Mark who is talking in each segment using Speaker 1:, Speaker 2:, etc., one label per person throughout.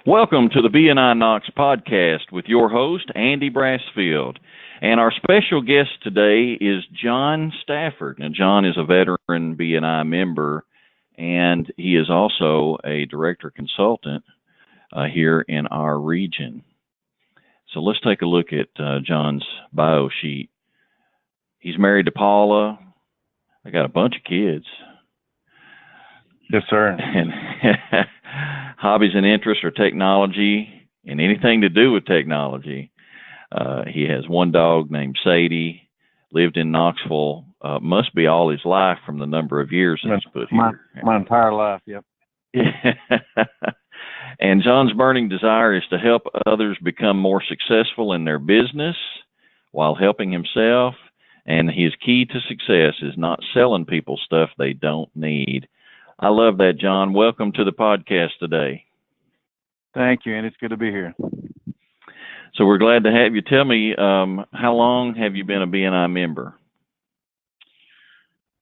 Speaker 1: Welcome to the BNI Knox Podcast with your host, Andy Brassfield. And our special guest today is John Stafford. Now, John is a veteran BNI member, and he is also a Director Consultant here in our region. So let's take a look at John's bio sheet. He's married to Paula. They got a bunch of kids.
Speaker 2: Yes, sir.
Speaker 1: And hobbies and interests are technology and anything to do with technology. He has one dog named Sadie, lived in Knoxville, must be all his life from the number of years that he's put here.
Speaker 2: My entire life, yep.
Speaker 1: And John's burning desire is to help others become more successful in their business while helping himself. And his key to success is not selling people stuff they don't need. I love that, John. Welcome to the podcast today.
Speaker 2: Thank you, and it's good to be here.
Speaker 1: So we're glad to have you. Tell me, how long have you been a BNI member?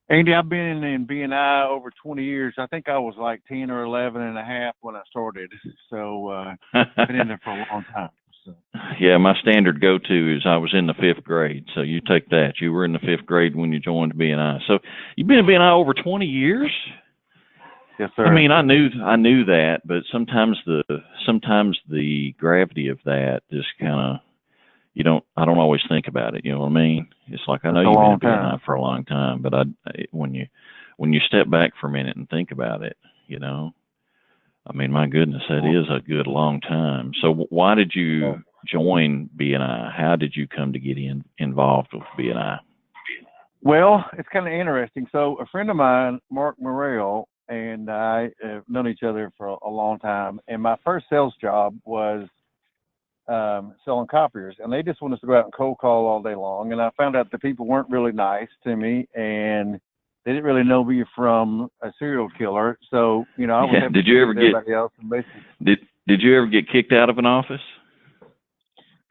Speaker 2: Andy, I've been in BNI over 20 years. I think I was like 10 or 11 and a half when I started. So I've been in there for a long time. So.
Speaker 1: Yeah, my standard go-to is I was in the fifth grade. So you take that. You were in the fifth grade when you joined BNI. So you've been in BNI over 20 years?
Speaker 2: Yes, sir.
Speaker 1: I mean, I knew that, but sometimes the gravity of that just kind of, I don't always think about it. You know what I mean? It's like, I know you've been in BNI for a long time, but when you step back for a minute and think about it, I mean, my goodness, that is a good long time. So why did you join BNI? How did you come to get involved with BNI?
Speaker 2: Well, it's kind of interesting. So a friend of mine, Mark Morrell, and I have known each other for a long time. And my first sales job was selling copiers. And they just wanted us to go out and cold call all day long. And I found out the people weren't really nice to me. And they didn't really know me from a serial killer. So, I was
Speaker 1: did you ever get
Speaker 2: else
Speaker 1: did you ever get kicked out of an office?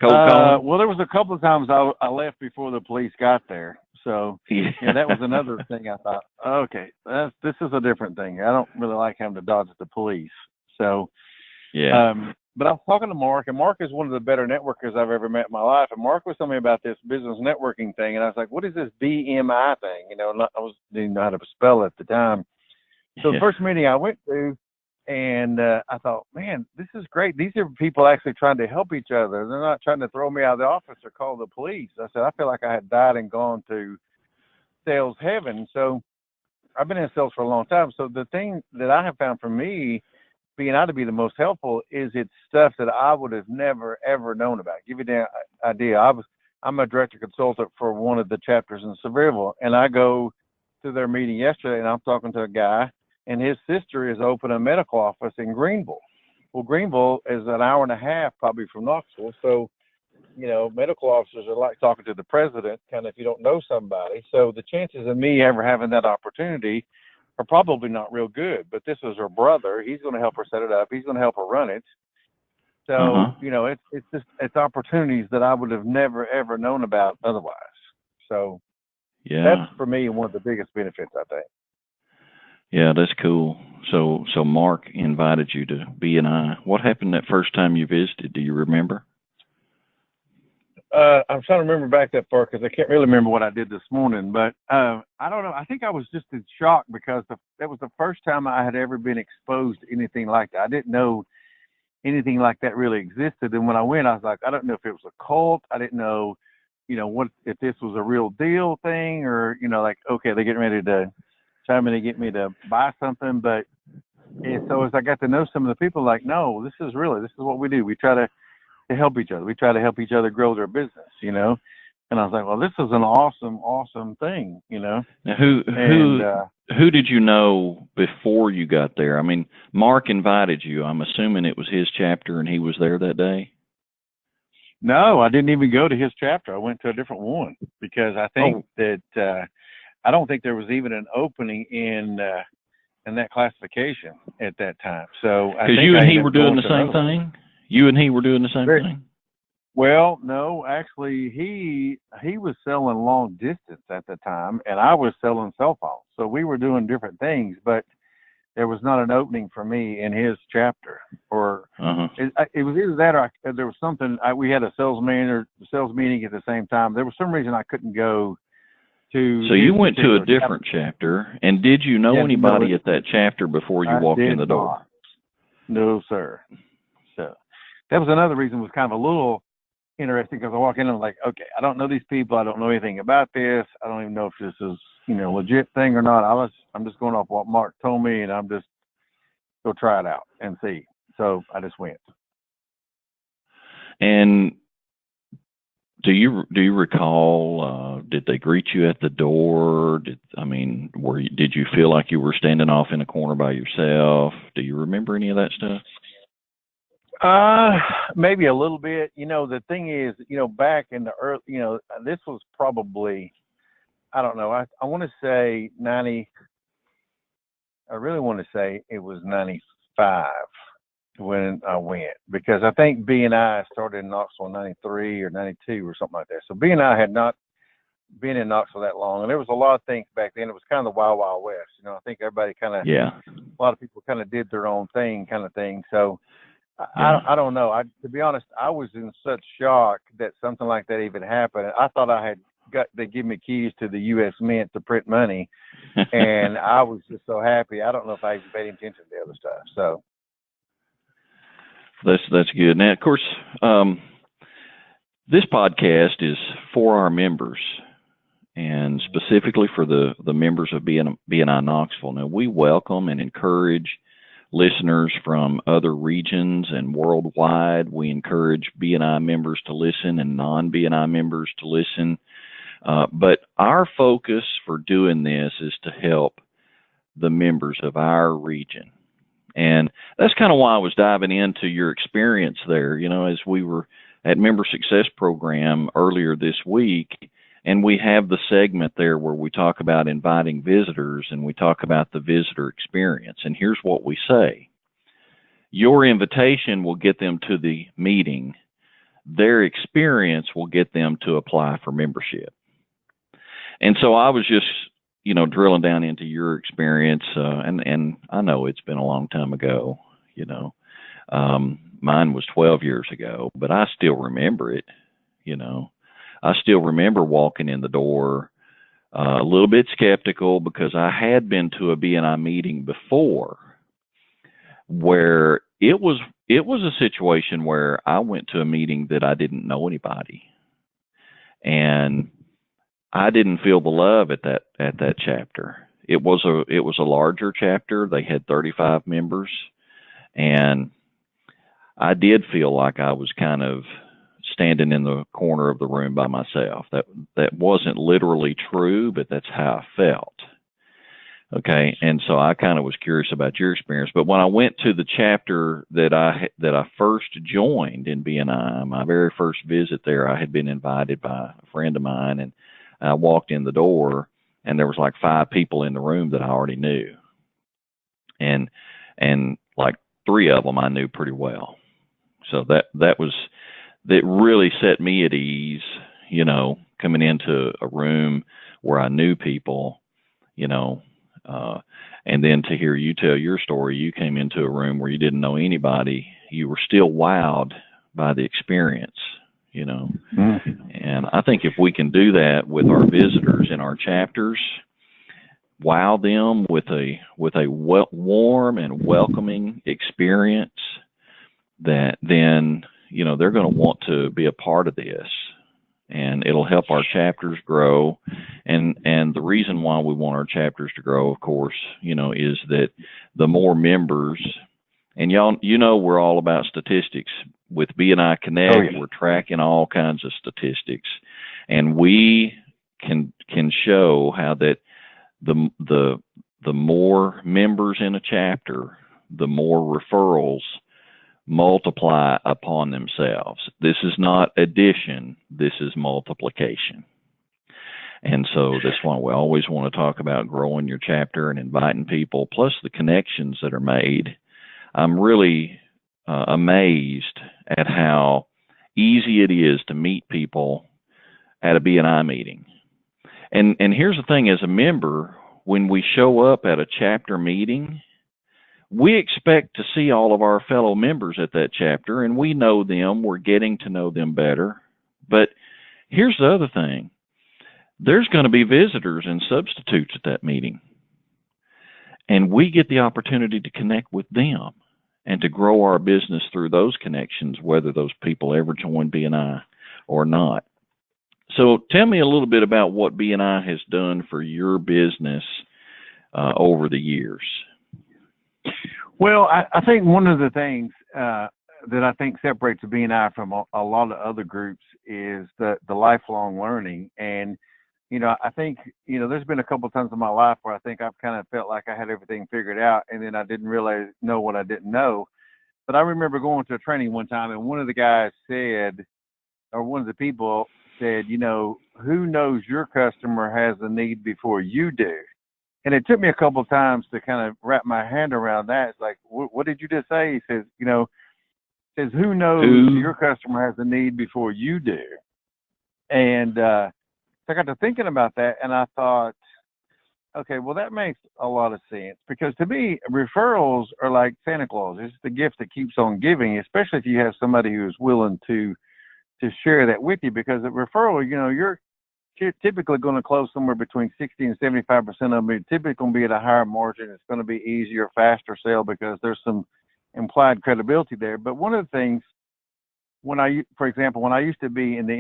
Speaker 1: Cold calling?
Speaker 2: Well, there was a couple of times I left before the police got there. So that was another thing I thought, okay, this is a different thing. I don't really like having to dodge the police. So, but I was talking to Mark, and Mark is one of the better networkers I've ever met in my life. And Mark was telling me about this business networking thing, and I was like, what is this BMI thing? I didn't know how to spell it at the time. So the first meeting I went to, and I thought, man, this is great. These are people actually trying to help each other. They're not trying to throw me out of the office or call the police. I said, I feel like I had died and gone to sales heaven. So I've been in sales for a long time. So the thing that I have found for me, BNI to be the most helpful, is it's stuff that I would have never, ever known about. Give you the idea. I'm a director consultant for one of the chapters in Sevierville, and I go to their meeting yesterday, and I'm talking to a guy, and his sister is opening a medical office in Greenville. Well, Greenville is an hour and a half probably from Knoxville. So, medical officers are like talking to the president, kind of if you don't know somebody. So the chances of me ever having that opportunity are probably not real good. But this is her brother. He's going to help her set it up. He's going to help her run it. So, it's opportunities that I would have never, ever known about otherwise. So that's for me one of the biggest benefits, I think.
Speaker 1: Yeah, that's cool. So Mark invited you to BNI. What happened that first time you visited? Do you remember?
Speaker 2: I'm trying to remember back that far because I can't really remember what I did this morning. But I don't know. I think I was just in shock because that was the first time I had ever been exposed to anything like that. I didn't know anything like that really existed. And when I went, I was like, I don't know if it was a cult. I didn't know, what if this was a real deal thing or, okay, they're getting ready to trying to get me to buy something. But so as I got to know some of the people, like, no, this is what we do. We try to help each other. We try to help each other grow their business, And I was like, well, this is an awesome thing, Now,
Speaker 1: who did you know before you got there? I mean, Mark invited you. I'm assuming it was his chapter and he was there that day.
Speaker 2: No, I didn't even go to his chapter. I went to a different one because I think that I don't think there was even an opening in that classification at that time. So because
Speaker 1: you and he were doing the same thing. You and he were doing the same thing.
Speaker 2: Well, no, actually, he was selling long distance at the time, and I was selling cell phones. So we were doing different things. But there was not an opening for me in his chapter, or
Speaker 1: Uh-huh.
Speaker 2: it was either that or there was something. We had a sales meeting at the same time. There was some reason I couldn't go to.
Speaker 1: So you went to a different chapter, and did you know anybody at that chapter before you walked in the door?
Speaker 2: No, sir. So that was another reason. Was kind of a little interesting because I walk in and I'm like, okay, I don't know these people. I don't know anything about this. I don't even know if this is, legit thing or not. I'm just going off what Mark told me, and I'm just go try it out and see. So I just went.
Speaker 1: And do you recall? Did they greet you at the door? Did you feel like you were standing off in a corner by yourself? Do you remember any of that stuff?
Speaker 2: Maybe a little bit. The thing is, back in the early, this was probably, I don't know. I want to say 90. I really want to say it was 95 when I went, because I think BNI started in Knoxville in 93 or 92 or something like that. So BNI had not been in Knoxville that long, and there was a lot of things back then. It was kind of the Wild Wild West. I think everybody kind of, a lot of people kind of did their own thing, kind of thing. So I don't know. To be honest, I was in such shock that something like that even happened. I thought they give me keys to the U.S. Mint to print money, and I was just so happy. I don't know if I even paid attention to the other stuff. So
Speaker 1: that's good. Now, of course, this podcast is for our members, and specifically for the members of BNI Knoxville. Now, we welcome and encourage listeners from other regions and worldwide. We encourage BNI members to listen and non-BNI members to listen. But our focus for doing this is to help the members of our region. And that's kind of why I was diving into your experience there, as we were at Member Success Program earlier this week. And we have the segment there where we talk about inviting visitors and we talk about the visitor experience. And here's what we say. Your invitation will get them to the meeting. Their experience will get them to apply for membership. And so I was just, drilling down into your experience. And I know it's been a long time ago, mine was 12 years ago, but I still remember it, I still remember walking in the door a little bit skeptical because I had been to a BNI meeting before where it was a situation where I went to a meeting that I didn't know anybody, and I didn't feel the love at that chapter. It was a larger chapter. They had 35 members, and I did feel like I was kind of standing in the corner of the room by myself. That wasn't literally true, but that's how I felt. Okay, and so I kind of was curious about your experience. But when I went to the chapter that I first joined in BNI, my very first visit there, I had been invited by a friend of mine, and I walked in the door, and there was like 5 people in the room that I already knew, and like 3 of them I knew pretty well. So that really set me at ease, coming into a room where I knew people, and then to hear you tell your story, you came into a room where you didn't know anybody. You were still wowed by the experience, And I think if we can do that with our visitors in our chapters, wow them with a warm and welcoming experience, that then they're going to want to be a part of this, and it'll help our chapters grow. And the reason why we want our chapters to grow, of course, is that the more members, and y'all, we're all about statistics. With BNI Connect, we're tracking all kinds of statistics, and we can show how that the more members in a chapter, the more referrals multiply upon themselves. This is not addition, this is multiplication. And so that's why we always want to talk about growing your chapter and inviting people, plus the connections that are made. I'm really amazed at how easy it is to meet people at a BNI meeting. And here's the thing, as a member, when we show up at a chapter meeting, we expect to see all of our fellow members at that chapter, and we know them. We're getting to know them better. But here's the other thing. There's going to be visitors and substitutes at that meeting. And we get the opportunity to connect with them and to grow our business through those connections, whether those people ever join BNI or not. So tell me a little bit about what BNI has done for your business over the years.
Speaker 2: Well, I think one of the things that I think separates the BNI from a lot of other groups is the lifelong learning. And, I think, there's been a couple of times in my life where I think I've kind of felt like I had everything figured out, and then I didn't really know what I didn't know. But I remember going to a training one time, and one of the guys said, or one of the people said, who knows your customer has a need before you do? And it took me a couple of times to kind of wrap my hand around that. It's like, what did you just say? He says, who knows your customer has a need before you do? And I got to thinking about that, and I thought, okay, well, that makes a lot of sense, because to me, referrals are like Santa Claus. It's the gift that keeps on giving, especially if you have somebody who's willing to share that with you, because a referral, you're typically going to close somewhere between 60 and 75% of them. You're typically going to be at a higher margin. It's going to be easier, faster sale, because there's some implied credibility there. But one of the things, for example, when I used to be in the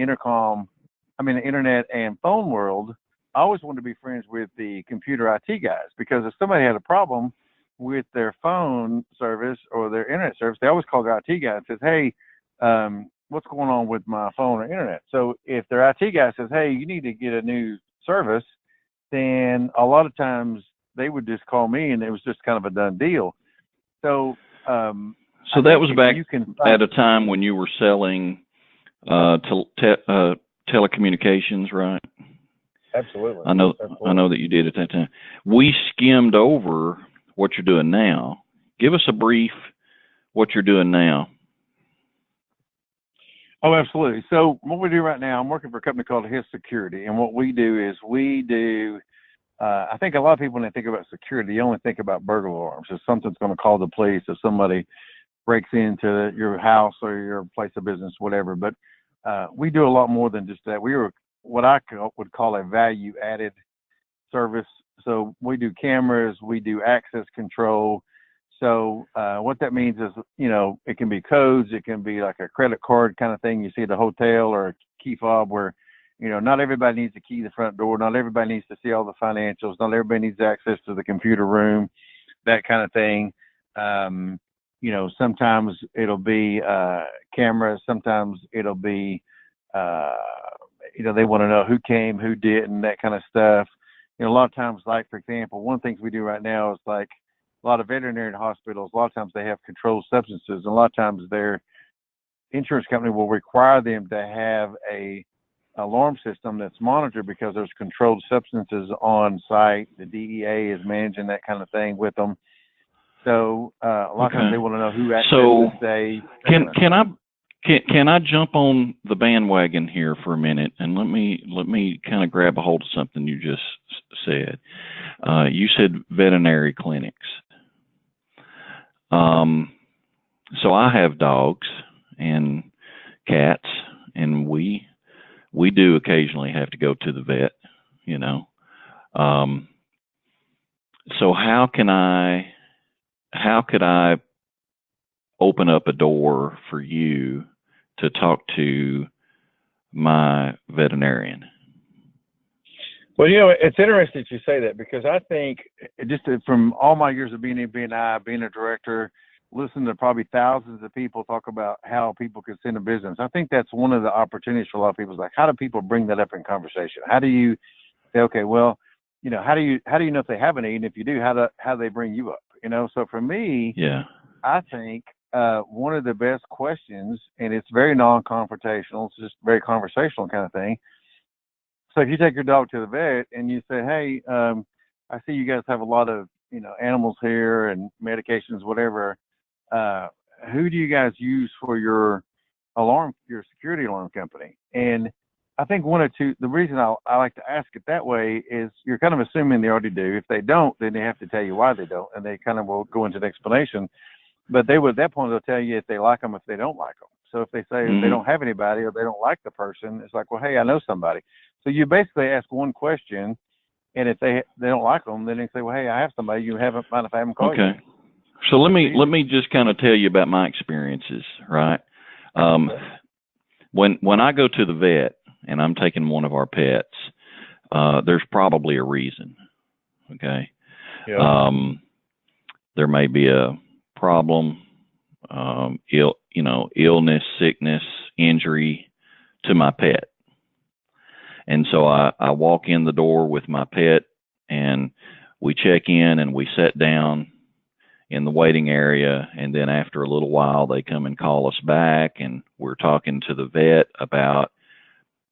Speaker 2: the internet and phone world, I always wanted to be friends with the computer IT guys, because if somebody had a problem with their phone service or their internet service, they always call the IT guy and says, hey, what's going on with my phone or internet? So if their IT guy says, hey, you need to get a new service, then a lot of times they would just call me, and it was just kind of a done deal. So
Speaker 1: that was back at a time when you were selling telecommunications, right?
Speaker 2: Absolutely.
Speaker 1: I know that you did at that time. We skimmed over what you're doing now. Give us a brief what you're doing now.
Speaker 2: Oh, absolutely. So what we do right now, I'm working for a company called HisSecurity, and what we do is I think a lot of people, when they think about security, they only think about burglar alarms. If something's going to call the police, if somebody breaks into your house or your place of business, whatever. But we do a lot more than just that. We are what I would call a value-added service. So we do cameras, we do access control. So what that means is, it can be codes, it can be like a credit card kind of thing you see at a hotel, or a key fob where, not everybody needs to key the front door, not everybody needs to see all the financials, not everybody needs access to the computer room, that kind of thing. Sometimes it'll be cameras, sometimes it'll be, they want to know who came, who didn't, that kind of stuff. A lot of times, like, for example, one of the things we do right now is like a lot of veterinary hospitals, a lot of times they have controlled substances, and a lot of times their insurance company will require them to have a alarm system that's monitored, because there's controlled substances on site. The DEA is managing that kind of thing with them. So a lot of times they want to know who actually say.
Speaker 1: Can I jump on the bandwagon here for a minute, and let me kind of grab a hold of something you just said. You said veterinary clinics. So I have dogs and cats, and we do occasionally have to go to the vet, So how could I open up a door for you to talk to my veterinarian?
Speaker 2: Well, it's interesting that you say that, because I think just from all my years of being in BNI, being a director, listening to probably thousands of people talk about how people can send a business, I think that's one of the opportunities for a lot of people. Is like, how do people bring that up in conversation? How do you say, okay, well, how do you know if they have a need? And if you do, how do they bring you up? So for me, I think one of the best questions, and it's very non-confrontational, it's just very conversational kind of thing. So if you take your dog to the vet and you say, hey, I see you guys have a lot of, animals here and medications, whatever. Who do you guys use for your security alarm company? And I think one or two, the reason I like to ask it that way is you're kind of assuming they already do. If they don't, then they have to tell you why they don't, and they kind of will go into the explanation. But they would, at that point, they'll tell you if they like them, if they don't like them. So if they say they don't have anybody or they don't like the person, it's like, well, hey, I know somebody. So you basically ask one question, and if they don't like them, then they say, well, hey, I have somebody. You haven't mind if I haven't called you.
Speaker 1: Okay. So let me just kind of tell you about my experiences, right? When I go to the vet and I'm taking one of our pets, there's probably a reason. Okay. Yeah. There may be a problem, illness, sickness, injury to my pet. And so I walk in the door with my pet and we check in and we sit down in the waiting area. And then after a little while, they come and call us back and we're talking to the vet about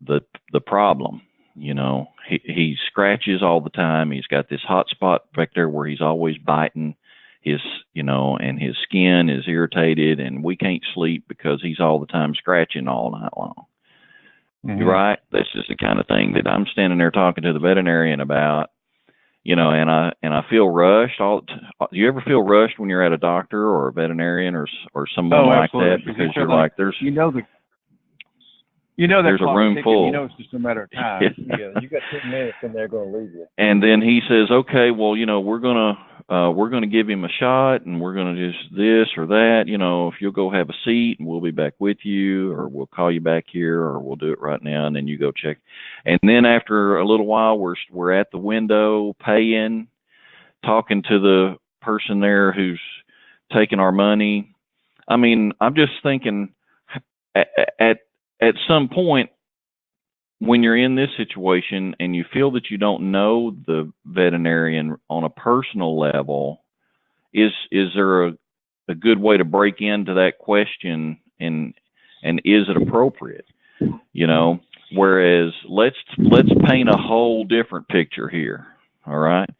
Speaker 1: the problem. He scratches all the time. He's got this hot spot back there where he's always biting and his skin is irritated and we can't sleep because he's all the time scratching all night long. Mm-hmm. Right? That's just the kind of thing that I'm standing there talking to the veterinarian about, and I feel rushed. Do you ever feel rushed when you're at a doctor or a veterinarian or someone like that? Because you're like, there's there's a room full.
Speaker 2: It's just a matter of time. Yeah, you got 10 minutes and they're going to leave you.
Speaker 1: And then he says, okay, well, we're gonna give him a shot and we're gonna just this or that. If you'll go have a seat and we'll be back with you, or we'll call you back here, or we'll do it right now, and then you go check. And then after a little while, we're at the window paying, talking to the person there who's taking our money. I mean, I'm just thinking at some point when you're in this situation and you feel that you don't know the veterinarian on a personal level, is there a good way to break into that question and is it appropriate? Whereas let's paint a whole different picture here. All right.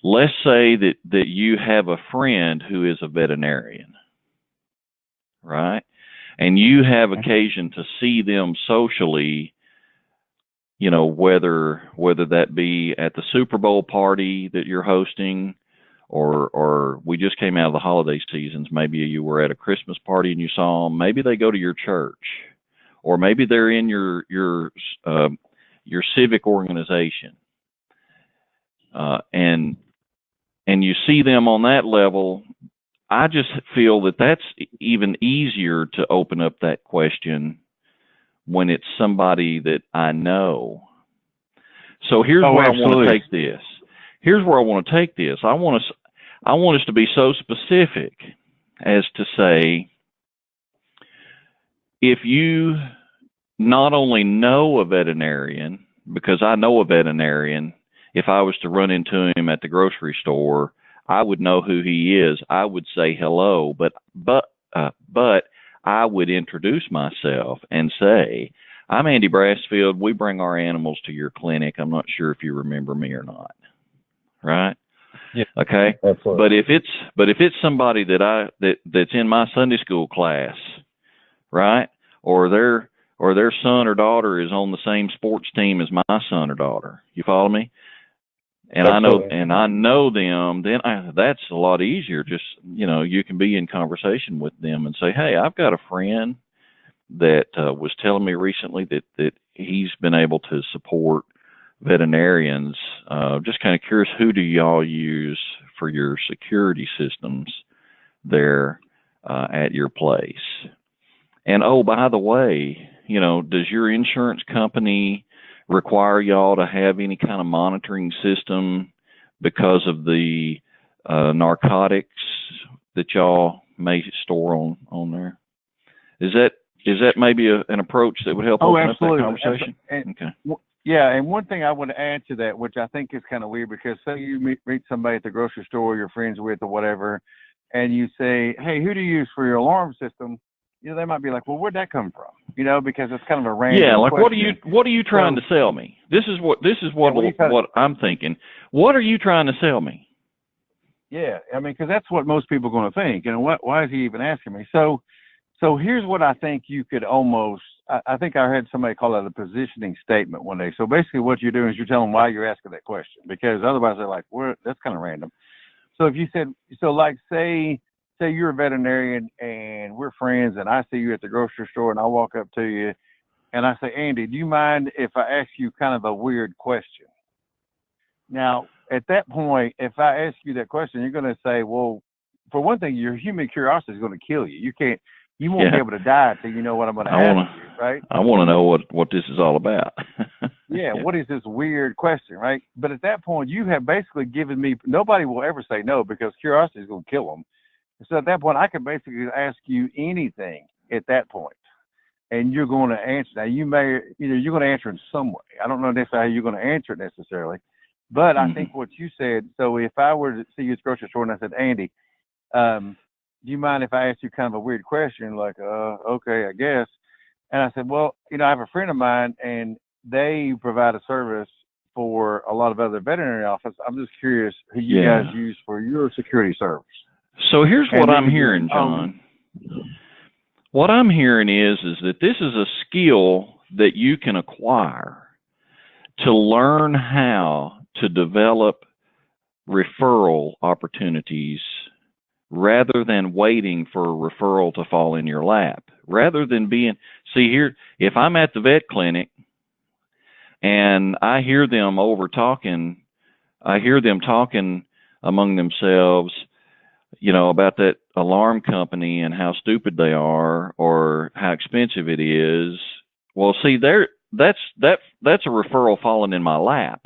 Speaker 1: Let's say that you have a friend who is a veterinarian, right? And you have occasion to see them socially, whether that be at the Super Bowl party that you're hosting, or we just came out of the holiday seasons. Maybe you were at a Christmas party and you saw them. Maybe they go to your church, or maybe they're in your civic organization, and you see them on that level. I just feel that that's even easier to open up that question when it's somebody that I know. So here's where absolutely. I want to take this. Here's where I want to take this. I want us to be so specific as to say, if you not only know a veterinarian, because I know a veterinarian, if I was to run into him at the grocery store, I would know who he is. I would say hello, but I would introduce myself and say, I'm Andy Brassfield. We bring our animals to your clinic. I'm not sure if you remember me or not. Right?
Speaker 2: Yeah.
Speaker 1: Okay. Absolutely. But if it's somebody that's in my Sunday school class, right? Or their son or daughter is on the same sports team as my son or daughter. You follow me? And absolutely. I know them, then that's a lot easier. Just, you can be in conversation with them and say, hey, I've got a friend that was telling me recently that he's been able to support veterinarians. Just kind of curious, who do y'all use for your security systems there at your place? And, oh, by the way, does your insurance company require y'all to have any kind of monitoring system because of the narcotics that y'all may store on there? Is that maybe an approach that would help open up that conversation?
Speaker 2: Okay. Yeah, and one thing I want to add to that, which I think is kind of weird, because say you meet somebody at the grocery store you're friends with or whatever, and you say, hey, who do you use for your alarm system? They might be like, well, where'd that come from? Because it's kind of a random
Speaker 1: like
Speaker 2: question.
Speaker 1: what are you trying to sell me? This is what I'm thinking. What are you trying to sell me?
Speaker 2: Yeah, I mean, because that's what most people are going to think. Why is he even asking me? So here's what I think you could almost I think I had somebody call it a positioning statement one day. So basically what you're doing is you're telling them why you're asking that question, because otherwise they're like, well, that's kind of random. So if you said, so like say you're a veterinarian and we're friends and I see you at the grocery store and I walk up to you and I say, Andy, do you mind if I ask you kind of a weird question? Now, at that point, if I ask you that question, you're going to say, well, for one thing, your human curiosity is going to kill you. You won't be able to die until you know what I'm going to ask you, right?
Speaker 1: I want to know what this is all about.
Speaker 2: Yeah, what is this weird question, right? But at that point, you have basically given me, nobody will ever say no because curiosity is going to kill them. So at that point, I can basically ask you anything at that point, and you're going to answer. Now, you're going to answer in some way. I don't know necessarily how you're going to answer it necessarily, but I think what you said, so if I were to see you at the grocery store and I said, Andy, do you mind if I ask you kind of a weird question? Like, okay, I guess. And I said, well, I have a friend of mine and they provide a service for a lot of other veterinary offices. I'm just curious who you guys use for your security service.
Speaker 1: So here's what I'm hearing, John. What I'm hearing is that this is a skill that you can acquire to learn how to develop referral opportunities rather than waiting for a referral to fall in your lap. Rather than here, if I'm at the vet clinic and I hear them talking among themselves, about that alarm company and how stupid they are or how expensive it is. Well, see, that's a referral falling in my lap.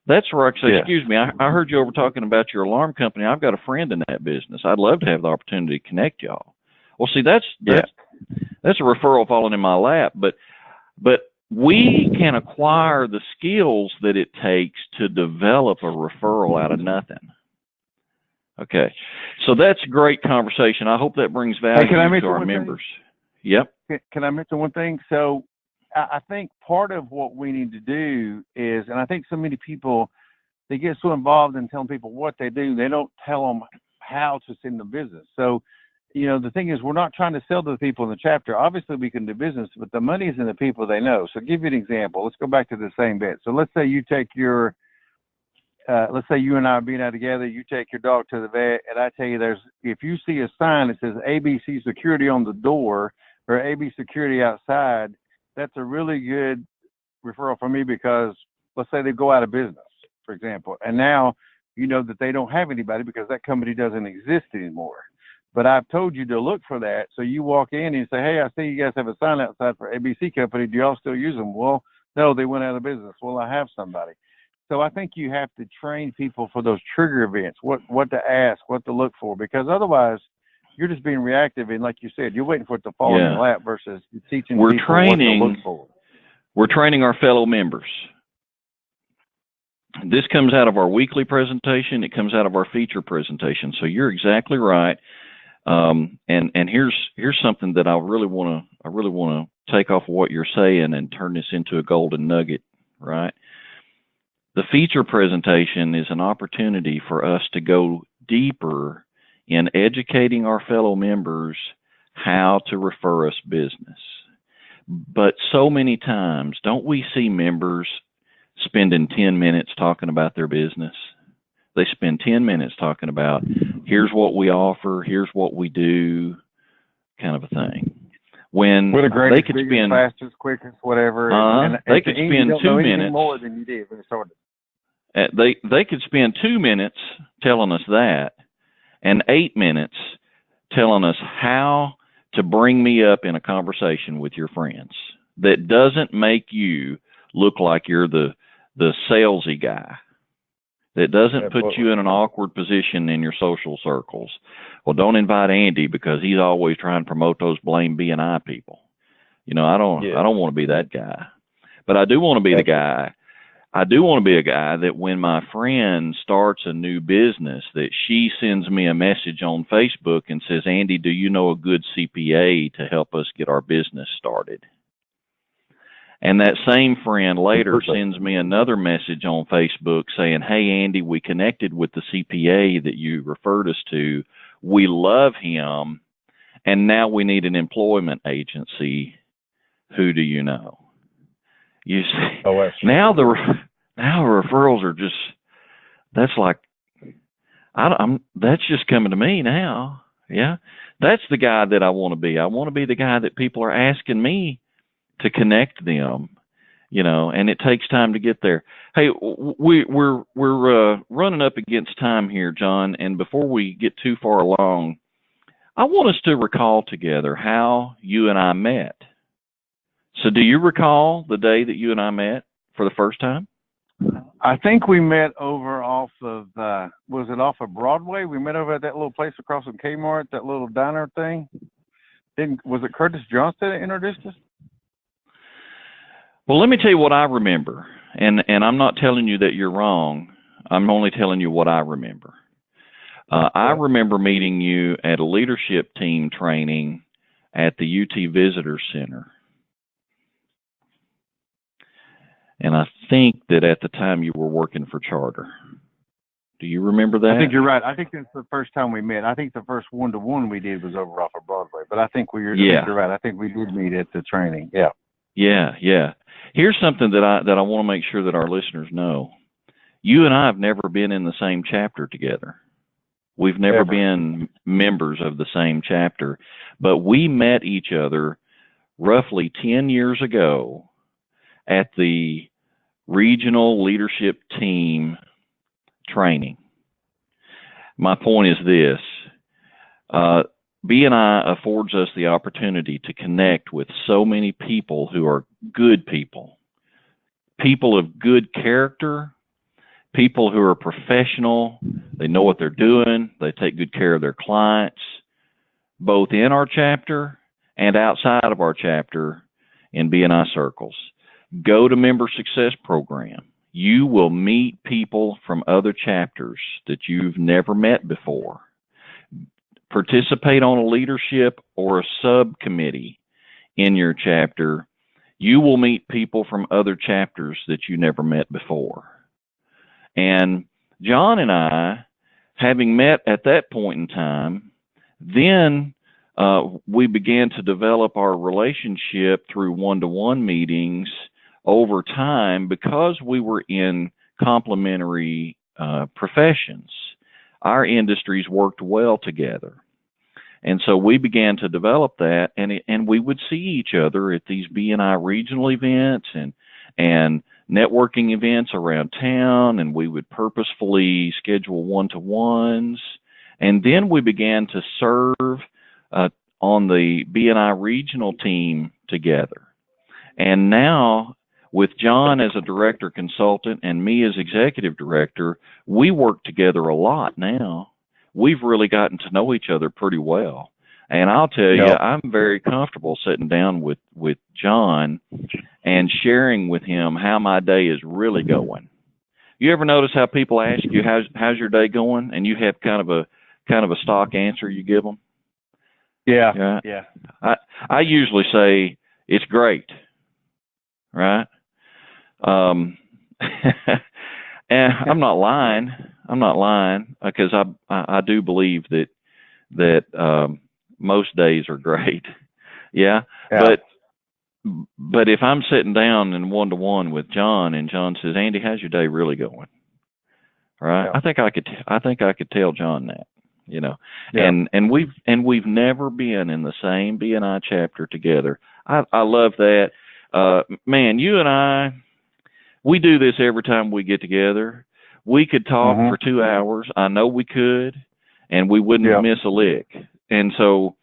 Speaker 1: That's where I say, excuse me, I heard you over talking about your alarm company. I've got a friend in that business. I'd love to have the opportunity to connect y'all. Well, see, that's a referral falling in my lap, but we can acquire the skills that it takes to develop a referral out of nothing. Okay, so that's a great conversation. I hope that brings value to our members. Yep.
Speaker 2: Can I mention one thing? So I think part of what we need to do is, and I think so many people, they get so involved in telling people what they do, they don't tell them how to send them business. So, the thing is, we're not trying to sell to the people in the chapter. Obviously, we can do business, but the money is in the people they know. So give you an example. Let's go back to the same bit. So let's say you take let's say you and I are being out together, you take your dog to the vet, and I tell you if you see a sign that says ABC Security on the door or AB Security outside, that's a really good referral for me because let's say they go out of business, for example, and now you know that they don't have anybody because that company doesn't exist anymore. But I've told you to look for that. So you walk in and you say, hey, I see you guys have a sign outside for ABC Company. Do y'all still use them? Well, no, they went out of business. Well, I have somebody. So I think you have to train people for those trigger events, what to ask, what to look for, because otherwise you're just being reactive. And like you said, you're waiting for it to fall in your lap versus teaching people what to look for.
Speaker 1: We're training our fellow members. This comes out of our weekly presentation. It comes out of our feature presentation. So you're exactly right. And here's something that I really want to take off of what you're saying and turn this into a golden nugget, right? The feature presentation is an opportunity for us to go deeper in educating our fellow members how to refer us business. But so many times, don't we see members spending 10 minutes talking about their business? They spend 10 minutes talking about, here's what we offer, here's what we do, kind of a thing. When
Speaker 2: the greatest,
Speaker 1: they could spend
Speaker 2: fastest, quickest, whatever.
Speaker 1: They could spend 2 minutes
Speaker 2: more than you did when you started.
Speaker 1: They could spend 2 minutes telling us that, and 8 minutes telling us how to bring me up in a conversation with your friends that doesn't make you look like you're the salesy guy, that doesn't put you in an awkward position in your social circles. Well, don't invite Andy because he's always trying to promote those blame BNI people. I don't want to be that guy, but I do want to be the guy. I do want to be a guy that when my friend starts a new business, that she sends me a message on Facebook and says, Andy, do you know a good CPA to help us get our business started? And that same friend later sends me another message on Facebook saying, hey, Andy, we connected with the CPA that you referred us to. We love him, and now we need an employment agency who do you know? You see,
Speaker 2: Oh,
Speaker 1: now referrals are just, that's like, that's just coming to me now. Yeah. That's the guy that I want to be. I want to be the guy that people are asking me to connect them, and it takes time to get there. Hey, we're running up against time here, John, and before we get too far along, I want us to recall together how you and I met. So do you recall the day that you and I met for the first time?
Speaker 2: I think we met over off of, was it off of Broadway? We met over at that little place across from Kmart, that little diner thing. Was it Curtis Johnston that introduced us?
Speaker 1: Well, let me tell you what I remember, and I'm not telling you that you're wrong. I'm only telling you what I remember. I remember meeting you at a leadership team training at the UT Visitor Center. And I think that at the time you were working for Charter. Do you remember that?
Speaker 2: I think you're right. I think that's the first time we met. I think the first one-to-one we did was over off of Broadway. But I think you're right. I think we did meet at the training. Yeah.
Speaker 1: Yeah. Here's something that I want to make sure that our listeners know. You and I have never been in the same chapter together. We've never been members of the same chapter, but we met each other roughly 10 years ago at the regional leadership team training. My point is this. BNI affords us the opportunity to connect with so many people who are good people of good character, people who are professional, they know what they're doing, they take good care of their clients, both in our chapter and outside of our chapter in BNI circles. Go to Member Success Program. You will meet people from other chapters that you've never met before. Participate on a leadership or a subcommittee in your chapter. You will meet people from other chapters that you never met before. And John and I, having met at that point in time, then we began to develop our relationship through one-to-one meetings over time because we were in complementary professions. Our industries worked well together. And so we began to develop that, and we would see each other at these BNI regional events and networking events around town, and we would purposefully schedule one-to-ones. And then we began to serve on the BNI regional team together. And now, with John as a director consultant and me as executive director, we work together a lot now. We've really gotten to know each other pretty well. And I'll tell you, I'm very comfortable sitting down with John and sharing with him how my day is really going. You ever notice how people ask you, how's your day going? And you have kind of a stock answer you give them?
Speaker 2: Yeah.
Speaker 1: I usually say, it's great. Right? And I'm not lying because I do believe that most days are great. Yeah. But if I'm sitting down in one-to-one with John and John says, Andy, how's your day really going? Right? Yeah. I think I could tell John that, Yeah. And we've never been in the same BNI chapter together. I love that. Man, you and I, we do this every time we get together. We could talk for 2 hours. I know we could, and we wouldn't miss a lick. And so,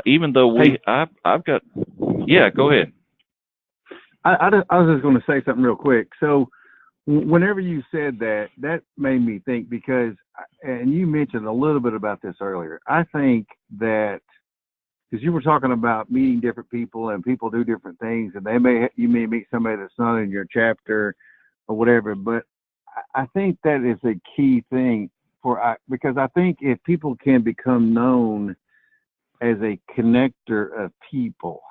Speaker 1: even though I've got, go ahead.
Speaker 2: I was just going to say something real quick. So, whenever you said that, that made me think because, and you mentioned a little bit about this earlier. I think that because you were talking about meeting different people and people do different things, and you may meet somebody that's not in your chapter or whatever. But I think that is a key thing because I think if people can become known as a connector of people,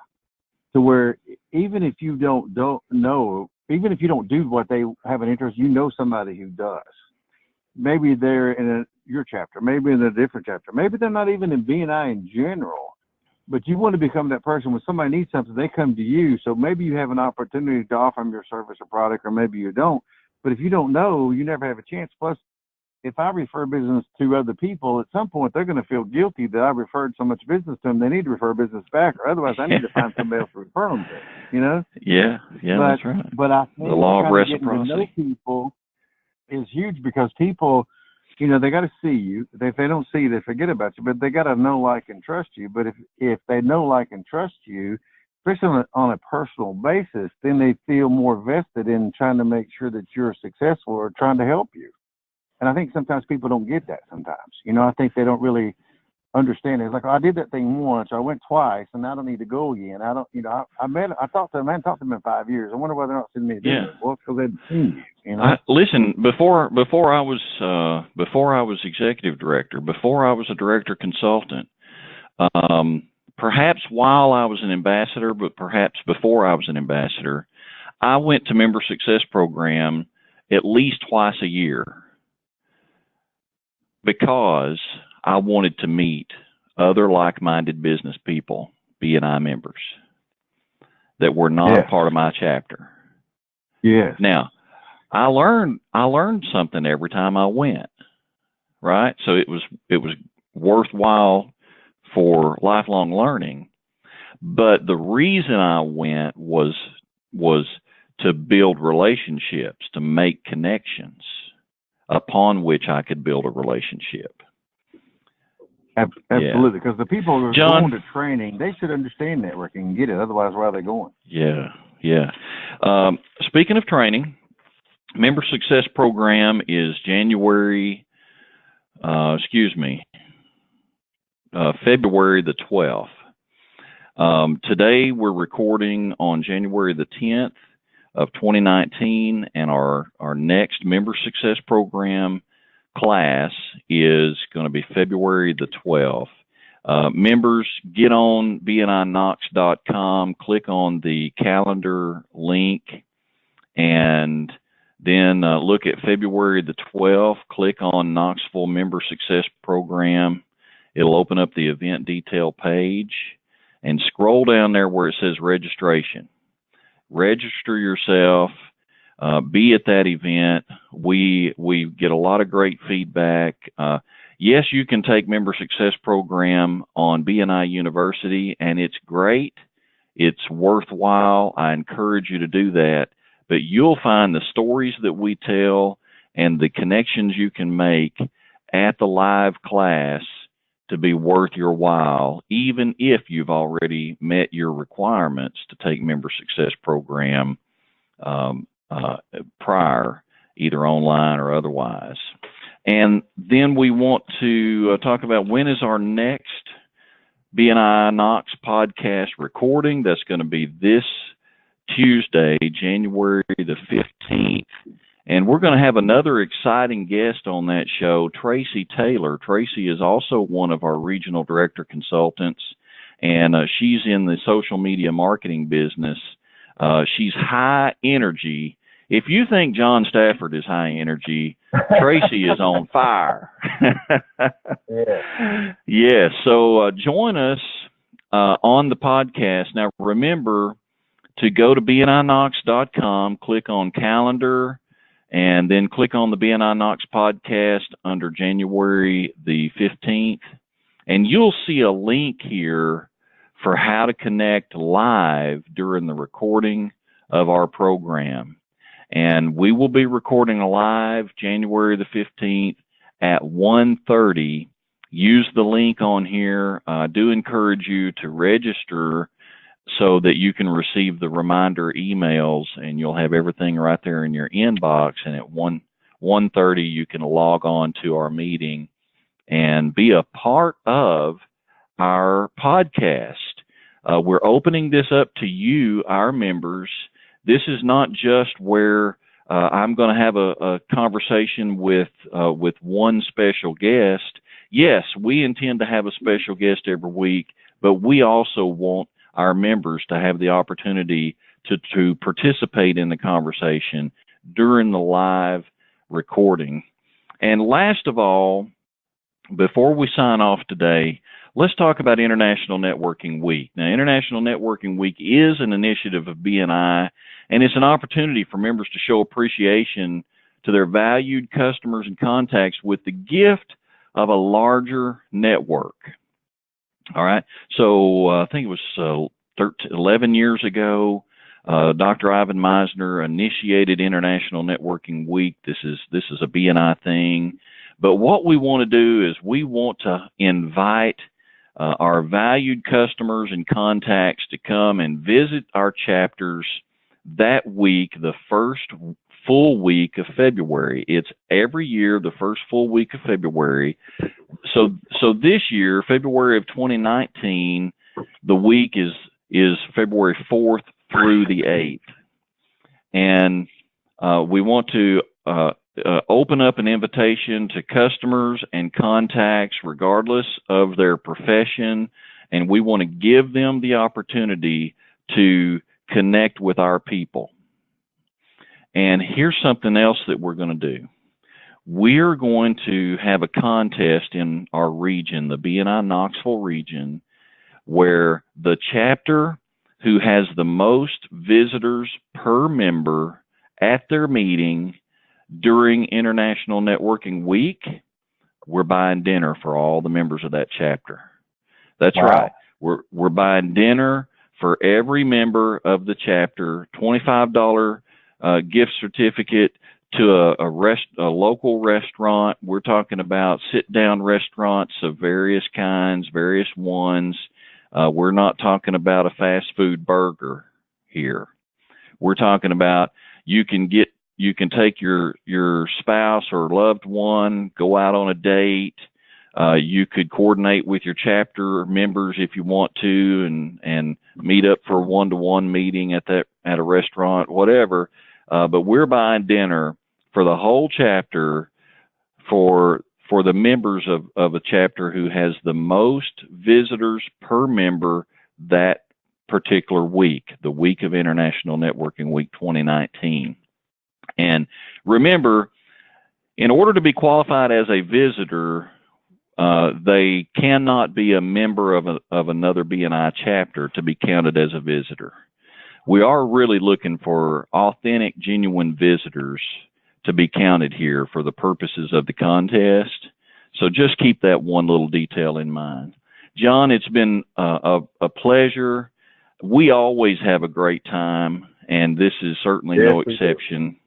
Speaker 2: to where even if you don't know, even if you don't do what they have an interest, you know somebody who does. Maybe they're in your chapter, maybe in a different chapter, maybe they're not even in BNI in general. But you want to become that person when somebody needs something, they come to you. So maybe you have an opportunity to offer them your service or product, or maybe you don't. But if you don't know, you never have a chance. Plus, if I refer business to other people, at some point they're going to feel guilty that I referred so much business to them. They need to refer business back, or otherwise I need to find somebody else to refer them to, you know?
Speaker 1: Yeah, that's right.
Speaker 2: But I think
Speaker 1: the law of
Speaker 2: reciprocity.
Speaker 1: reciprocity.
Speaker 2: Getting to know people is huge, because people, you know, they got to see you. If they don't see you, they forget about you. But they got to know, like, and trust you. But if they know, like, and trust you, especially on a personal basis, then they feel more vested in trying to make sure that you're successful or trying to help you. And I think sometimes people don't get that sometimes. You know, I think they don't really understand it. It's like, oh, I did that thing once, or I went twice, and I don't need to go again. I don't, you know, I talked to them. I hadn't talked to them in 5 years. I wonder why they're not sending me a video. Well, because they hadn't seen you, you know?
Speaker 1: Listen, before I was executive director, before I was a director consultant, perhaps while I was an ambassador, but perhaps before I was an ambassador, I went to member success program at least twice a year, because I wanted to meet other like-minded business people, BNI members, that were not a part of my chapter.
Speaker 2: Yes.
Speaker 1: Now, I learned something every time I went, right? So it was worthwhile for lifelong learning. But the reason I went was to build relationships, to make connections upon which I could build a relationship.
Speaker 2: Absolutely, because the people who are
Speaker 1: John,
Speaker 2: going to training, they should understand networking and get it. Otherwise, where are they going?
Speaker 1: Yeah. Speaking of training, member success program is February the 12th. Today we're recording on January the 10th of 2019, and our next member success program class is going to be February the 12th. Members, get on BNIKnox.com, click on the calendar link, and then look at February the 12th, click on Knoxville Member Success Program. It'll open up the event detail page, and scroll down there where it says registration. Register yourself, be at that event. We get a lot of great feedback. Yes, you can take Member Success Program on BNI University, and it's great. It's worthwhile. I encourage you to do that. But you'll find the stories that we tell and the connections you can make at the live class to be worth your while, even if you've already met your requirements to take Member Success Program prior, either online or otherwise. And then we want to talk about, when is our next BNI Knox podcast recording. That's going to be this Tuesday, January the 15th. And we're going to have another exciting guest on that show, Tracy Taylor. Tracy is also one of our regional director consultants, and she's in the social media marketing business. She's high energy. If you think John Stafford is high energy, Tracy is on fire. Yeah, so join us on the podcast. Now, remember to go to BNIKnox.com, click on calendar, and then click on the BNI Knox podcast under January the 15th. And you'll see a link here for how to connect live during the recording of our program. And we will be recording live January the 15th at 1:30. Use the link on here. I do encourage you to register so that you can receive the reminder emails, and you'll have everything right there in your inbox. And at 1:30, you can log on to our meeting and be a part of our podcast. We're opening this up to you, our members. This is not just where I'm going to have a conversation with one special guest. Yes, we intend to have a special guest every week, but we also want our members to have the opportunity to participate in the conversation during the live recording. And last of all, before we sign off today, let's talk about International Networking Week. Now, International Networking Week is an initiative of BNI, and it's an opportunity for members to show appreciation to their valued customers and contacts with the gift of a larger network. All right. So I think it was 11 years ago, Dr. Ivan Meisner initiated International Networking Week. This is a BNI thing. But what we want to do is we want to invite our valued customers and contacts to come and visit our chapters that week, the first full week of February. It's every year, the first full week of February. So this year, February of 2019, the week is February 4th through the 8th. And we want to open up an invitation to customers and contacts regardless of their profession, and we want to give them the opportunity to connect with our people. And here's something else that we're going to do. We're going to have a contest in our region, the BNI Knoxville region, where the chapter who has the most visitors per member at their meeting during International Networking Week, we're buying dinner for all the members of that chapter. That's right. We're buying dinner for every member of the chapter, $25 gift certificate to a local restaurant. We're talking about sit-down restaurants of various kinds, various ones. We're not talking about a fast food burger here. We're talking about you can take your spouse or loved one, go out on a date. You could coordinate with your chapter members if you want to, and meet up for a one-to-one meeting at a restaurant, whatever. But we're buying dinner for the whole chapter for the members of a chapter who has the most visitors per member that particular week, the week of International Networking Week 2019. And remember, in order to be qualified as a visitor, they cannot be a member of another BNI chapter to be counted as a visitor. We are really looking for authentic, genuine visitors to be counted here for the purposes of the contest. So just keep that one little detail in mind. John, it's been a pleasure. We always have a great time, and this is certainly no exception.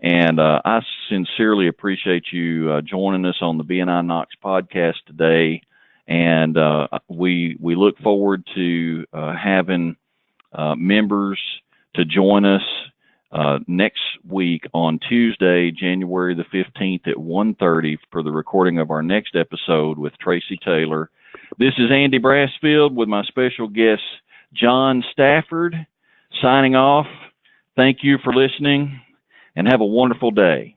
Speaker 1: And I sincerely appreciate you joining us on the BNI Knox podcast today. And we look forward to having members to join us next week on Tuesday, January the 15th at 1:30 for the recording of our next episode with Tracy Taylor. This is Andy Brassfield with my special guest, John Stafford, signing off. Thank you for listening, and have a wonderful day.